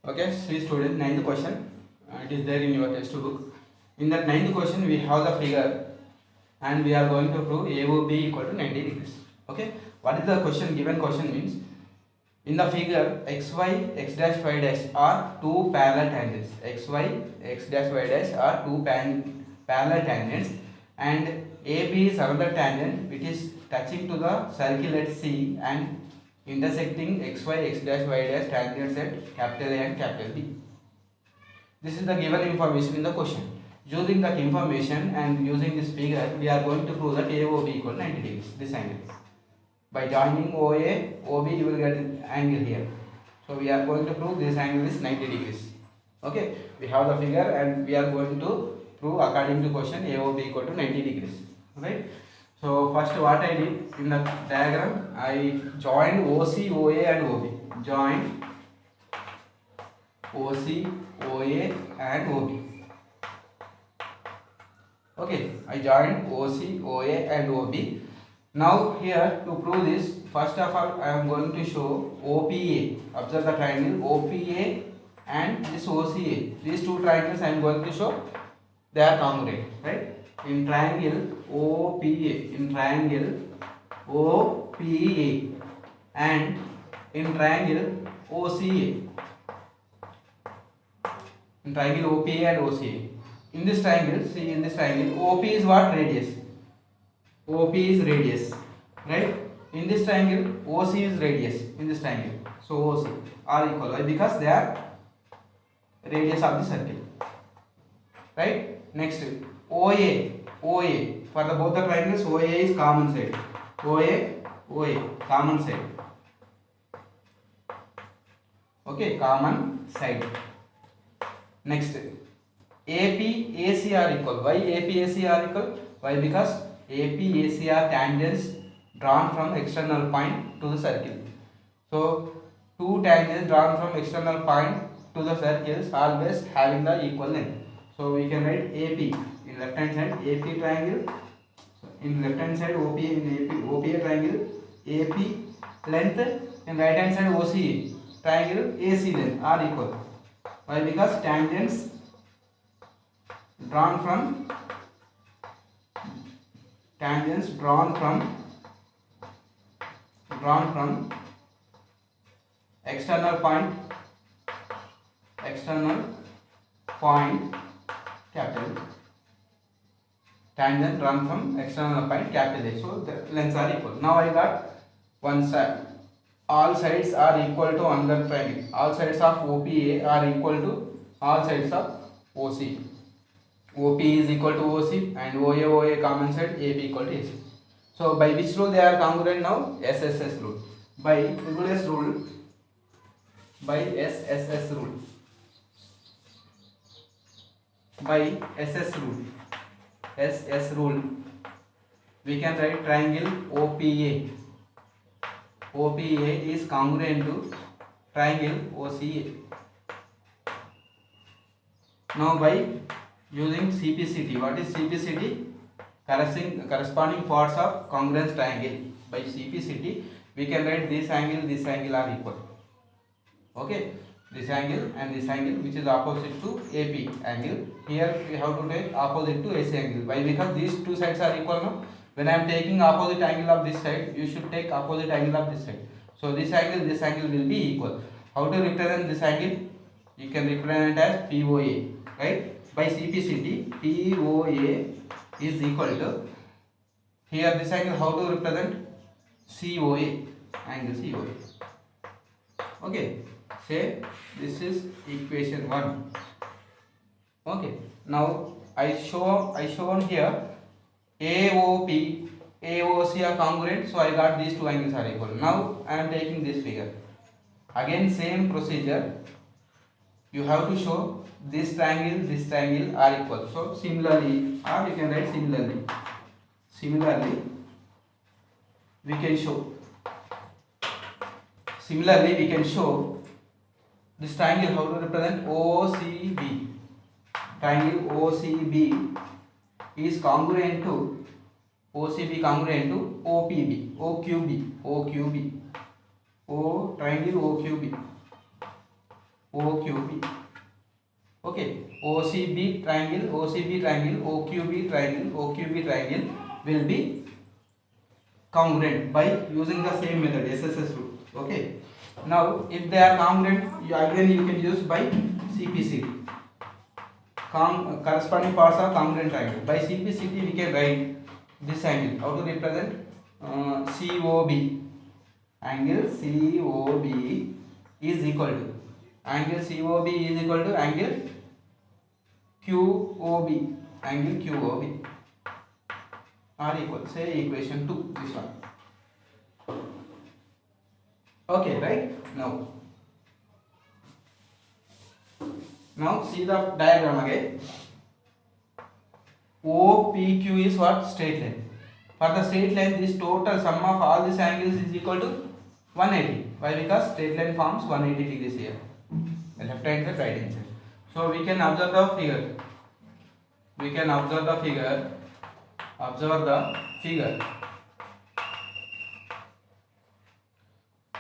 Okay, see student, ninth question. It is there in your textbook. In that ninth question, we have the figure, and we are going to prove AOB equal to 90 degrees. Okay, what is the question? Given question means in the figure xy x dash y dash are two parallel tangents. Xy x dash y dash are two parallel tangents, and AB is another tangent which is touching to the circle at C and intersecting xy x dash y dash tangents at capital A and capital B. This is the given information in the question. Using that information and using this figure, we are going to prove that AOB equal to 90 degrees. This angle. By joining OA, OB, you will get an angle here. So we are going to prove this angle is 90 degrees. Okay, we have the figure and we are going to prove according to question AOB equal to 90 degrees. Right. So first what I did in the diagram, I joined OC, OA and OB. Join OC, OA and OB. Okay, I joined OC, OA and OB. Now here to prove this, first of all I am going to show OPA. Observe the triangle OPA and this OCA. These two triangles I am going to show they are congruent, right? In triangle OPA, in triangle OPA and in triangle OCA. In triangle OPA and OCA. In this triangle, see in this triangle, OP is what? Radius. OP is radius, right? In this triangle, OC is radius. In this triangle, so OC are equal. Why? Because they are radius of the circle, right? Next, OA, OA. For the both the triangles, OA is common side. OA, common side. Okay, common side. Next, AP, AC are equal. Why AP, AC are equal? Why? Because AP, AC are tangents drawn from external point to the circle. So, two tangents drawn from external point to the circles always having the equal length. So, we can write AP in left hand side AP triangle. So, in left hand side OP in AP, OPA triangle AP length, in right hand side OCA triangle AC length are equal. Why? Because tangents drawn from external point capital tangent drawn from external point capital A. So the lengths are equal. Now I got one side. All sides are equal to another triangle. All sides of OPA are equal to all sides of OC. OP is equal to OC and OA common side AP equal to AC. So by which rule they are congruent now? SSS rule. By SSS rule. By SSS rule. By SS rule. SS rule. We can write triangle OPA. OPA is congruent to triangle OCA. Now by using CPCT. What is CPCT? Corresponding parts of congruence triangle. By CPCT, we can write this angle are equal. Okay, this angle and this angle, which is opposite to AP angle. Here we have to take opposite to AC angle. Why? Because these two sides are equal now. When I am taking opposite angle of this side, you should take opposite angle of this side. So this angle will be equal. How to represent this angle? You can represent as POA, right? By CPCT, POA is equal to, here this angle how to represent? COA, angle COA. Okay, say this is equation 1. Okay, now I shown here AOP, AOC are congruent, so I got these two angles are equal. Now I am taking this figure. Again same procedure. You have to show this triangle are equal. So similarly, or you can write similarly. Similarly, we can show this triangle how to represent OCB. Triangle OCB is congruent to OCB congruent to OPB, OQB, triangle OQB. OQB. Okay, OCB triangle, OCB triangle, OQB triangle, OQB triangle will be congruent by using the same method, SSS rule. Okay, now if they are congruent, again you can use by CPCT. Corresponding parts are congruent triangle. By CPCT we can write this angle. How to represent? COB. Angle COB is equal to angle COB is equal to angle QOB. Angle QOB are equal. Say equation 2. This one. Okay, right? Now see the diagram again. OPQ is what? Straight line. For the straight line, this total sum of all these angles is equal to 180. Why? Because straight line forms 180 degrees here. Left hand side, right hand side. So we can observe the figure. Observe the figure.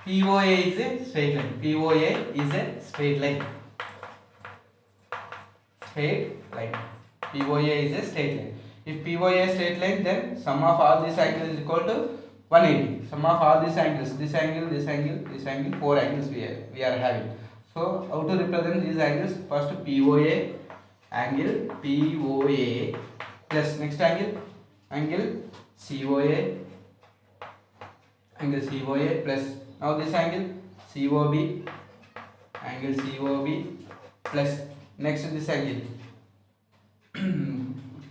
POA is a straight line. POA is a straight line. POA is a straight line. If POA is straight line, then sum of all these angles is equal to 180. Sum of all these angles, this angle, 4 angles we are having. So how to represent these angles? First POA, angle POA plus next angle COA, plus now this angle COB, angle COB plus next this angle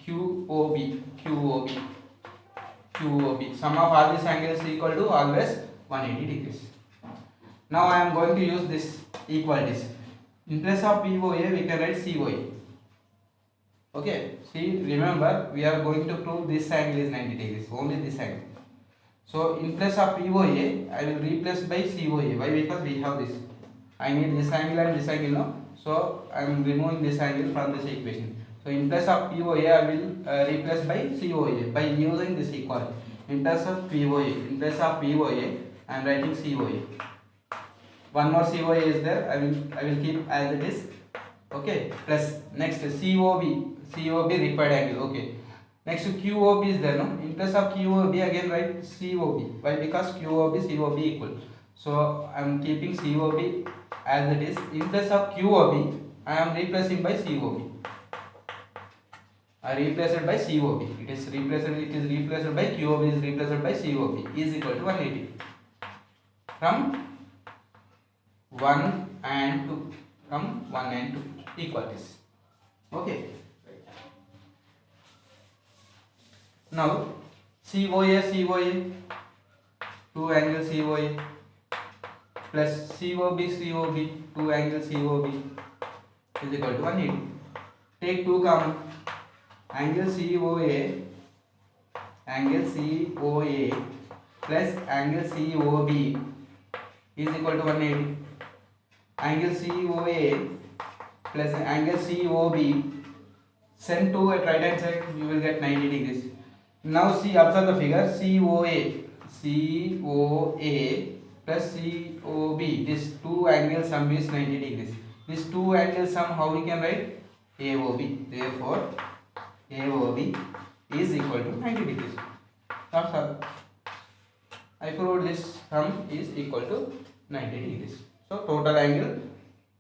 QOB. Sum of all these angles is equal to always 180 degrees. Now I am going to use this equalities. In place of POA we can write COA. Okay, see, remember we are going to prove this angle is 90 degrees, only this angle. So in place of POA I will replace by COA. Why? Because we have this. I need this angle and this angle now. So I am removing this angle from this equation. So in place of POA I will replace by COA by using this equality. In place of POA I am writing COA. One more COA is there. I will keep as it is. Okay. Plus next COB required angle. Okay. Next QOB is there, no? In place of QOB again write COB. Why? Because COB equal. So I am keeping COB as it is. In place of QOB I am replacing by COB. I replace it by COB. It is replaced by QOB is replaced by COB is equal to 180. From 1 and 2. Equalities. Okay. Now COA 2 angle COA plus COB 2 angle COB is equal to 180. Take 2 common. Angle COA plus angle COB is equal to 180. Angle COA plus angle COB send to at right hand side, you will get 90 degrees. Now see, observe the figure. COA plus COB, this 2 angle sum is 90 degrees. This 2 angle sum, how we can write? AOB. Therefore AOB is equal to 90 degrees. That's all. I proved this sum is equal to 90 degrees. So total angle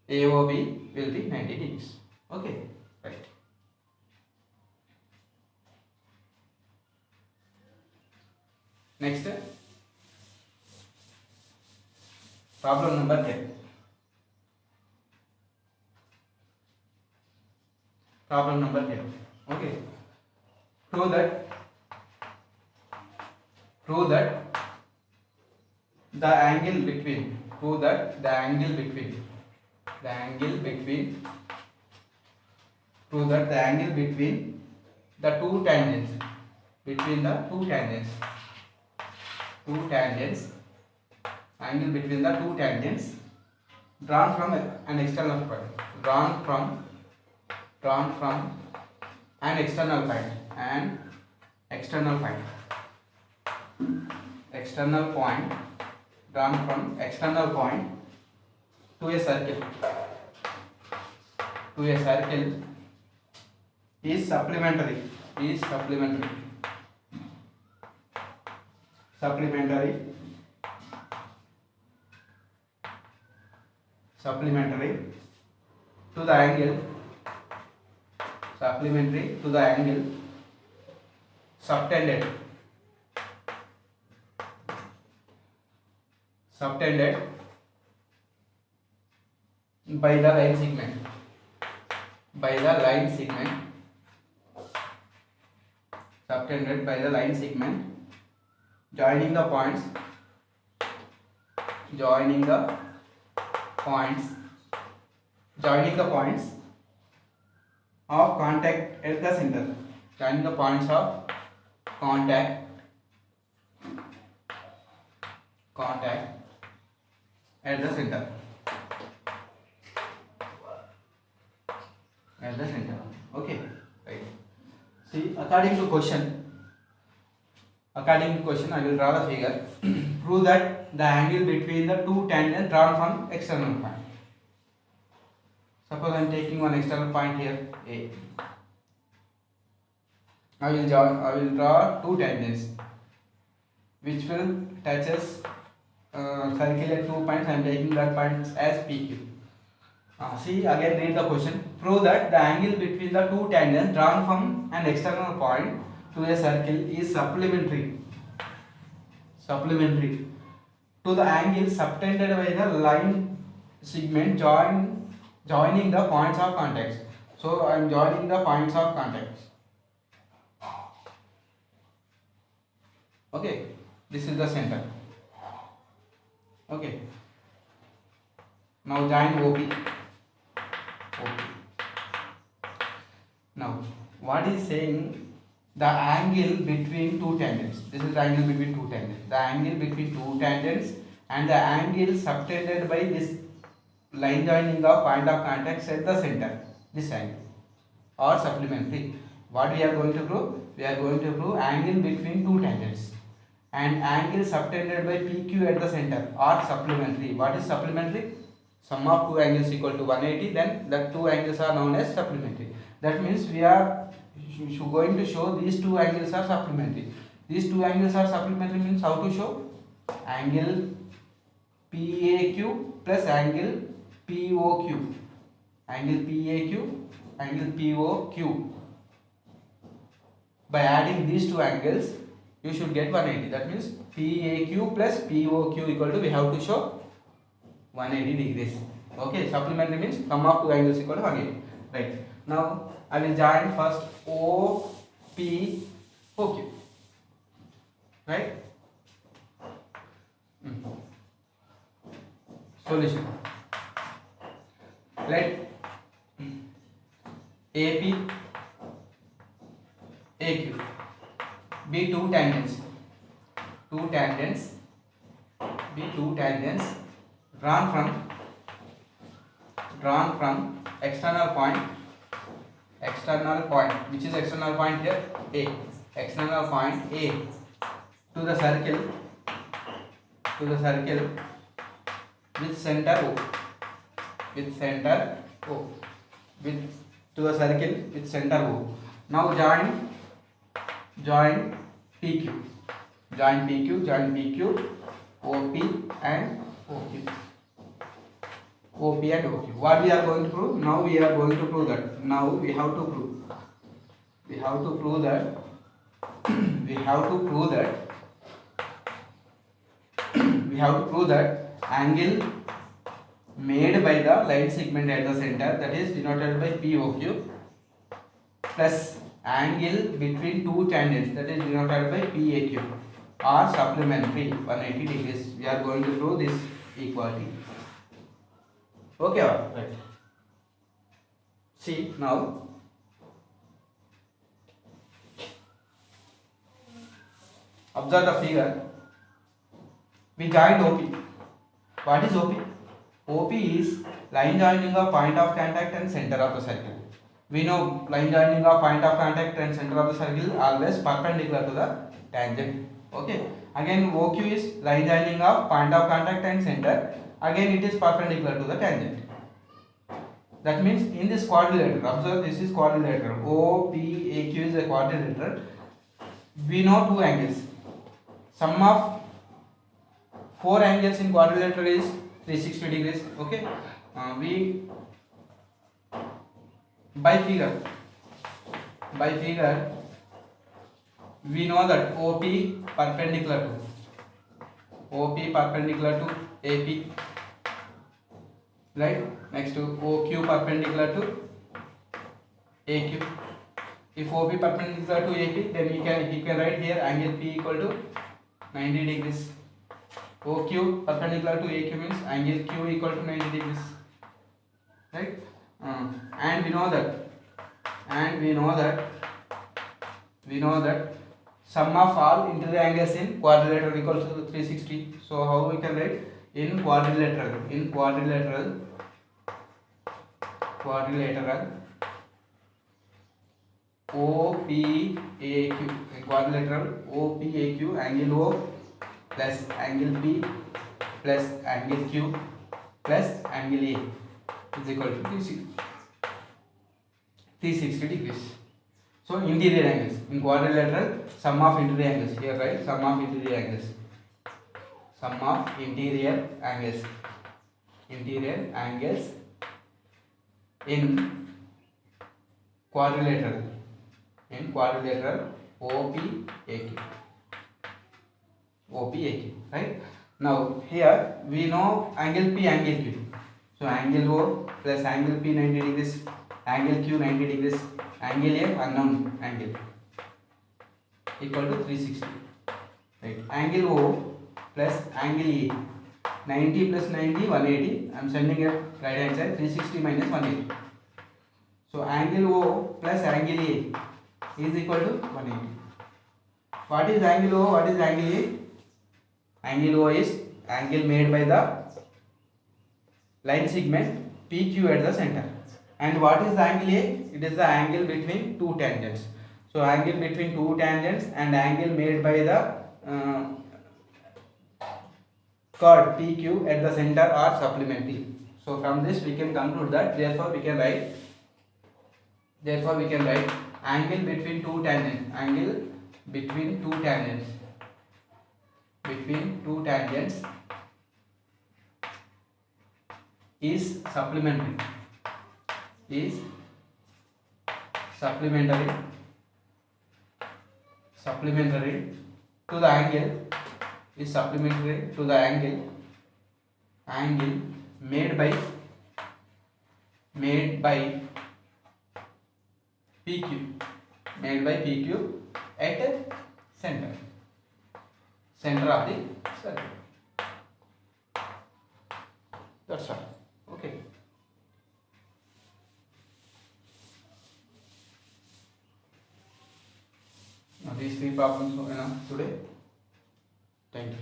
AOB will be 90 degrees. Okay, right. Next, problem number 10. Problem number 10. Okay. Prove that the angle between the two tangents angle between the two tangents drawn from an external point, an external point drawn from external point to a circle. to a circle is supplementary. Is supplementary. Supplementary. Supplementary to the angle. Supplementary to the angle subtended. Subtended by the line segment. By the line segment. Subtended by the line segment. Joining the points. Joining the points. Joining the points of contact at the center. Joining the points of contact at the center. At the center. Okay. Right. See, according to question, I will draw the figure. Prove that the angle between the two tangents drawn from external point. Suppose I am taking one external point here, A. I will draw two tangents which will touches circle at 2 points. I am taking that points as PQ. See, again read the question. Prove that the angle between the two tangents drawn from an external point to a circle is supplementary to the angle subtended by the line segment joining the points of contact. So I am joining the points of contact. Okay, this is the center. Okay, now join OP. Now what is saying? The angle between two tangents. This is the angle between two tangents. The angle between two tangents and the angle subtended by this line joining the point of contact at the center. This angle or supplementary. What we are going to prove? We are going to prove angle between two tangents and angle subtended by PQ at the center or supplementary. What is supplementary? Sum of two angles equal to 180. Then the two angles are known as supplementary. That means we are going to show these two angles are supplementary. These two angles are supplementary means how to show? Angle PAQ plus angle POQ. Angle PAQ, angle POQ. By adding these two angles, you should get 180. That means PAQ plus POQ equal to, we have to show 180 degrees. Okay, supplementary means sum of two angles equal to 180. Right. Now I will join first OP OQ. Right? Solution. Let AP AQ be two tangents. Be two tangents drawn from external point, which is external point here? A. External point A to the circle with center O. To the circle with center O. Now join PQ. Join PQ, OP and OQ. OP and OQ. What we are going to prove? Now we are going to prove that. Now we have to prove. We have to prove that angle made by the line segment at the center, that is denoted by POQ, plus angle between two tangents, that is denoted by PAQ, are supplementary 180 degrees. We are going to prove this equality. Okay, right. See now. Observe the figure. We joined OP. What is OP? OP is line joining a point of contact and center of the circle. We know line joining a point of contact and center of the circle always perpendicular to the tangent. Okay. Again OQ is line joining of point of contact and center. Again it is perpendicular to the tangent. that means in this quadrilateral, observe this is quadrilateral, OPAQ is a quadrilateral. We know two angles. Sum of four angles in quadrilateral is 360 degrees. Okay, we by figure we know that OP perpendicular to AP, right? Next to OQ perpendicular to AQ. If OP perpendicular to AP, then he can write here angle P equal to 90 degrees. OQ perpendicular to AQ means angle Q equal to 90 degrees, right? And we know that sum of all interior angles in quadrilateral equals to 360. So how we can write in quadrilateral OPAQ, in quadrilateral OPAQ, angle O plus angle P plus angle Q plus angle A is equal to 360 degrees. So interior angles in quadrilateral, sum of interior angles, here right, sum of interior angles in quadrilateral OPAQ, right? Now here we know angle P, angle Q. So angle O plus angle P 90 degrees, angle Q 90 degrees, angle A unknown angle equal to 360. Right? Angle O plus angle A, 90 plus 90 180. I am sending a right hand side, 360 minus 180. So angle O plus angle A is equal to 180. What is angle O? What is angle A? Angle O is angle made by the line segment PQ at the center. And what is the angle A? It is the angle between two tangents. So angle between two tangents and angle made by the chord PQ at the center are supplementary. So from this we can conclude that therefore we can write angle between two tangents is supplementary to the angle made by PQ at center of the circle. That's all. Okay. Now these three problems are enough today. Thank you.